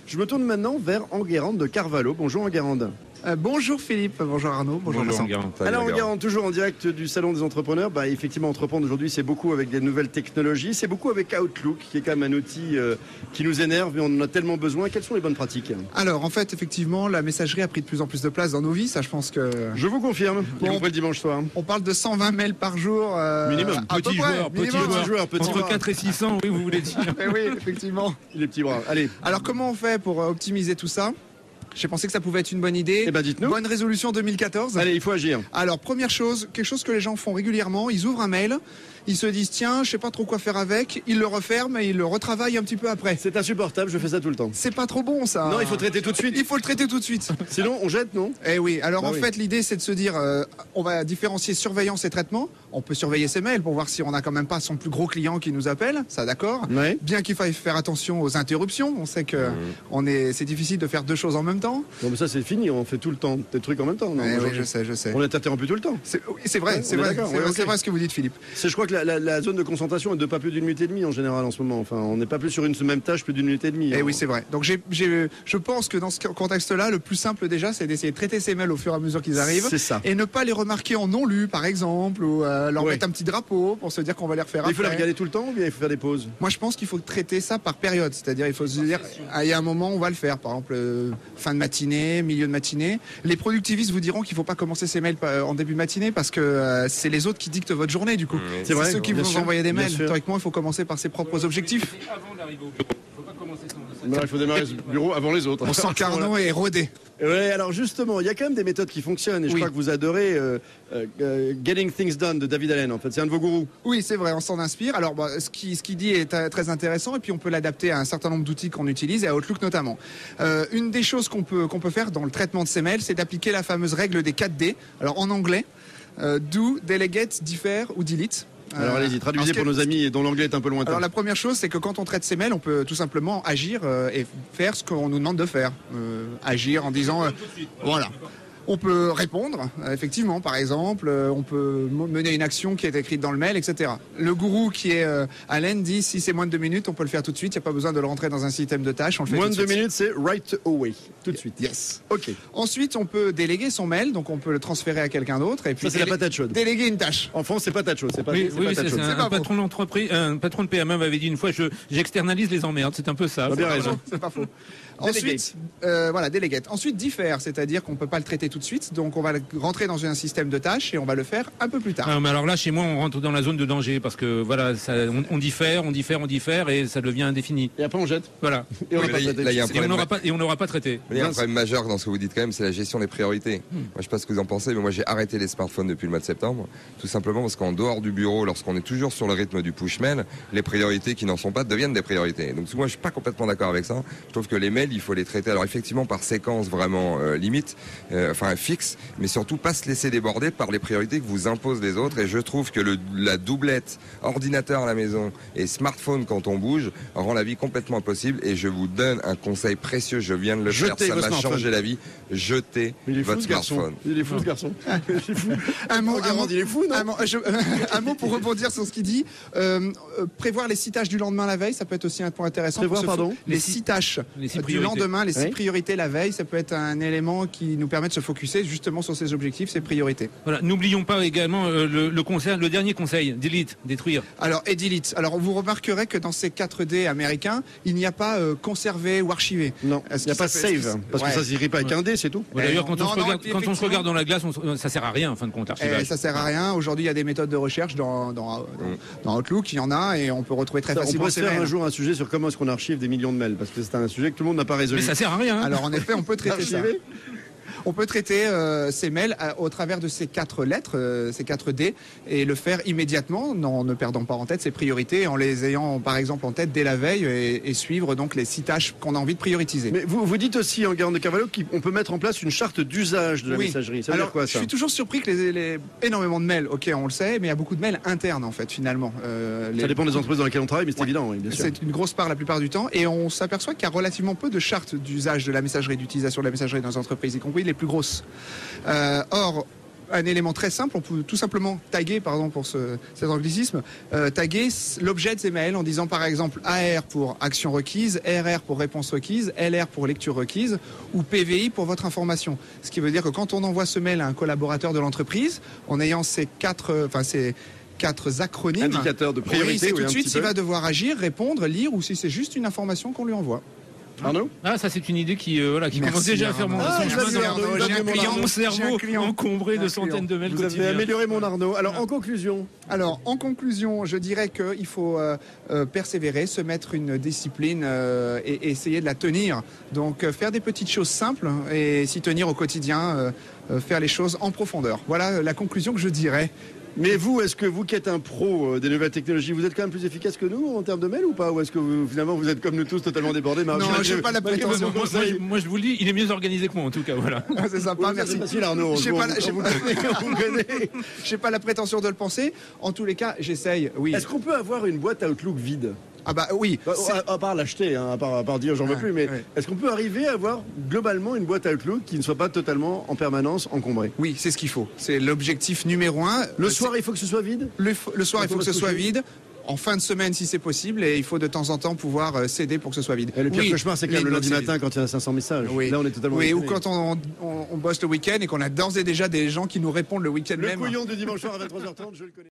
Je me tourne maintenant vers Enguerrand de Carvalho. Bonjour Enguerrand. Bonjour Philippe, bonjour Arnaud, bonjour Vincent. Alors Enguerrand, toujours en direct du Salon des Entrepreneurs. Effectivement, entreprendre aujourd'hui, c'est beaucoup avec des nouvelles technologies, c'est beaucoup avec Outlook, qui est quand même un outil qui nous énerve et on en a tellement besoin. Quelles sont les bonnes pratiques? Alors en fait, effectivement, la messagerie a pris de plus en plus de place dans nos vies, ça je pense que... Je vous confirme, y compris le dimanche soir. On parle de 120 mails par jour. Minimum. Petit joueur. Entre 4 et 600, oui, vous voulez dire. Oui, effectivement. Les petits bras, allez. Alors comment on fait pour optimiser tout ça? J'ai pensé que ça pouvait être une bonne idée. Eh ben dites-nous. Bonne résolution 2014. Allez, il faut agir. Alors première chose, quelque chose que les gens font régulièrement, ils ouvrent un mail, ils se disent tiens, je sais pas trop quoi faire avec, ils le referment et ils le retravaillent un petit peu après. C'est insupportable, je fais ça tout le temps. C'est pas trop bon ça. Non, il faut traiter tout de suite. Il faut le traiter tout de suite. Sinon, on jette, non? Eh oui, alors fait, l'idée c'est de se dire, on va différencier surveillance et traitement. On peut surveiller ses mails pour voir si on n'a quand même pas son plus gros client qui nous appelle, ça d'accord. Ouais. Bien qu'il faille faire attention aux interruptions, on sait que c'est difficile de faire deux choses en même temps. Non mais ça c'est fini, on fait tout le temps des trucs en même temps. Non, oui, je sais. On est interrompu tout le temps. C'est vrai, c'est vrai ce que vous dites Philippe. Je crois que la zone de concentration est de pas plus d'une minute et demie en général en ce moment. Enfin, on n'est pas plus sur une même tâche plus d'une minute et demie. Eh oui, c'est vrai. Donc je pense que dans ce contexte-là, le plus simple déjà, c'est d'essayer de traiter ces mails au fur et à mesure qu'ils arrivent. C'est ça. Et ne pas les remarquer en non lu, par exemple, ou leur mettre un petit drapeau pour se dire qu'on va les refaire après. Il faut les regarder tout le temps ou bien il faut faire des pauses? Moi, je pense qu'il faut traiter ça par période. C'est-à-dire, il faut se dire, il y a un moment, on va le faire. Par exemple, fin de matinée, milieu de matinée. Les productivistes vous diront qu'il ne faut pas commencer ces mails en début de matinée parce que c'est les autres qui dictent votre journée, du coup. C'est vrai, ceux qui vous sûr, envoyer des mails. Sûr. Théoriquement, il faut commencer par ses propres objectifs. Avant d'arriver au bureau, il faut pas commencer son... Non, il faut démarrer ce bureau avant les autres. On sent qu'Arnaud est rodé. Ouais, alors justement, il y a quand même des méthodes qui fonctionnent et je crois que vous adorez Getting Things Done de David Allen. En fait, c'est un de vos gourous. Oui, c'est vrai, on s'en inspire. Alors, ce qu'il dit est très intéressant et puis on peut l'adapter à un certain nombre d'outils qu'on utilise et à Outlook notamment. Une des choses qu'on peut faire dans le traitement de ces mails, c'est d'appliquer la fameuse règle des 4D. Alors en anglais, do, delegate, defer ou delete. Alors allez-y, traduisez pour nos amis dont l'anglais est un peu lointain. Alors la première chose, c'est que quand on traite ces mails, on peut tout simplement agir et faire ce qu'on nous demande de faire. Agir en disant, voilà. On peut répondre, effectivement, par exemple, on peut mener une action qui est écrite dans le mail, etc. Le gourou qui est Allen dit si c'est moins de 2 minutes, on peut le faire tout de suite, il n'y a pas besoin de le rentrer dans un système de tâches, on le fait moins tout de de 2 suite. minutes, c'est right away, tout de suite. Yes. Ok. Ensuite, on peut déléguer son mail, donc on peut le transférer à quelqu'un d'autre. Et puis ça, c'est la patate chaude. Déléguer une tâche. En France, c'est patate chaude. C'est pas, oui, c'est patate chaude. Un patron d'entreprise, un patron de PME m'avait dit une fois, j'externalise les emmerdes. C'est un peu ça. Bien raison. C'est pas faux. Ensuite, delegate. Ensuite, differ, c'est-à-dire qu'on peut pas le traiter tout de suite, donc on va le rentrer dans un système de tâches et on va le faire un peu plus tard. Ah, mais alors là, chez moi, on rentre dans la zone de danger parce que voilà, on diffère et ça devient indéfini. Et après, on jette. Voilà. Et on n'aura pas traité. Il y a un problème majeur dans ce que vous dites quand même, c'est la gestion des priorités. Moi, je sais pas ce que vous en pensez, mais moi, j'ai arrêté les smartphones depuis le mois de septembre, tout simplement parce qu'en dehors du bureau, lorsqu'on est toujours sur le rythme du push mail, les priorités qui n'en sont pas deviennent des priorités. Donc moi, je suis pas complètement d'accord avec ça. Je trouve que les mails, il faut les traiter. Alors effectivement, par séquence vraiment limite, fixe, mais surtout pas se laisser déborder par les priorités que vous imposent les autres. Et je trouve que la doublette ordinateur à la maison et smartphone quand on bouge rend la vie complètement impossible. Et je vous donne un conseil précieux, je viens de le faire, ça m'a changé la vie. Jetez votre smartphone. Il est fou ce garçon. Un mot, il est fou, non? Un mot pour rebondir sur ce qu'il dit. Prévoir les 6 tâches du lendemain la veille, ça peut être aussi un point intéressant. Les 6 tâches du lendemain, les 6 priorités la veille, ça peut être un élément qui nous permet de se focuser justement sur ses objectifs, ses priorités. Voilà. N'oublions pas également le dernier conseil, delete, détruire. Alors, et delete. Alors, vous remarquerez que dans ces 4D américains, il n'y a pas conserver ou archiver. Non, il n'y a pas save, parce que ça s'écrit pas avec un D, c'est tout. D'ailleurs, quand on se regarde dans la glace, ça sert à rien en fin de compte. Ça sert à rien. Aujourd'hui, il y a des méthodes de recherche dans Outlook, il y en a, et on peut retrouver très facilement. On pourrait faire un jour un sujet sur comment est-ce qu'on archive des millions de mails, parce que c'est un sujet que tout le monde n'a pas résolu. Mais ça sert à rien. Alors en effet, on peut traiter ça. On peut traiter ces mails au travers de ces 4 lettres, ces 4 D, et le faire immédiatement, en ne perdant pas en tête ses priorités, en les ayant par exemple en tête dès la veille et suivre donc les 6 tâches qu'on a envie de prioriser. Mais vous dites aussi, Enguerrand de Carvalho, qu'on peut mettre en place une charte d'usage de la messagerie. Ça veut dire quoi, ça? Je suis toujours surpris que énormément de mails, ok, on le sait, mais il y a beaucoup de mails internes en fait finalement. Ça dépend des entreprises dans lesquelles on travaille, mais c'est évident, oui, bien sûr. C'est une grosse part la plupart du temps, et on s'aperçoit qu'il y a relativement peu de chartes d'usage de la messagerie, d'utilisation de la messagerie dans les entreprises, y compris les plus grosses. Or, un élément très simple. On peut tout simplement taguer, pardon pour cet anglicisme, taguer l'objet de ces mails en disant par exemple AR pour action requise, RR pour réponse requise, LR pour lecture requise ou PVI pour votre information. Ce qui veut dire que quand on envoie ce mail à un collaborateur de l'entreprise, en ayant ces quatre acronymes, Indicateur de priorité, il sait tout oui, de un suite petit s'il peu. va devoir agir, répondre, lire ou si c'est juste une information qu'on lui envoie. Arnaud? Ah, ça c'est une idée qui Merci, commence déjà à faire Arnaud. Ah, son je l'ai chemin vu, dans Arnaud, il a bien mon mon Arnaud. J'ai un cerveau client. encombré de Un centaines de mails Vous avez quotidiens. amélioré mon Arnaud. Alors, en conclusion, Alors, en conclusion, je dirais qu'il faut persévérer, se mettre une discipline et essayer de la tenir. Donc, faire des petites choses simples et s'y tenir au quotidien, faire les choses en profondeur. Voilà la conclusion que je dirais. mais vous, est-ce que vous qui êtes un pro des nouvelles technologies, vous êtes quand même plus efficace que nous en termes de mails ou pas? Ou est-ce que finalement vous êtes comme nous tous totalement débordés? Non, je n'ai pas la prétention. Moi, je vous le dis, il est mieux organisé que moi en tout cas. Voilà. C'est sympa, merci. C'est facile, Arnaud. J'ai pas la- j'ai vous pas- connaît. J'ai pas la prétention de le penser. En tous les cas, j'essaye, oui. Est-ce qu'on peut avoir une boîte Outlook vide? Ah bah oui. c'est- À part l'acheter, hein, à part dire j'en veux Ouais, plus, mais ouais. est-ce qu'on peut arriver à avoir globalement une boîte Outlook qui ne soit pas totalement en permanence encombrée? Oui, c'est ce qu'il faut. C'est l'objectif numéro 1. Le soir, il faut que ce soit vide? Le soir, il Quand faut on que va ce soit se coucher. vide. En fin de semaine, si c'est possible, et il faut de temps en temps pouvoir céder pour que ce soit vide. Et le pire Oui, cauchemar, c'est quand même le l'inbox lundi est vide. matin quand il y a 500 messages. Oui. Là, on est totalement Oui, ou déconnecté. quand on bosse le week-end et qu'on a d'ores et déjà des gens qui nous répondent le week-end Le même. couillon du dimanche soir à 23h30, je le connais.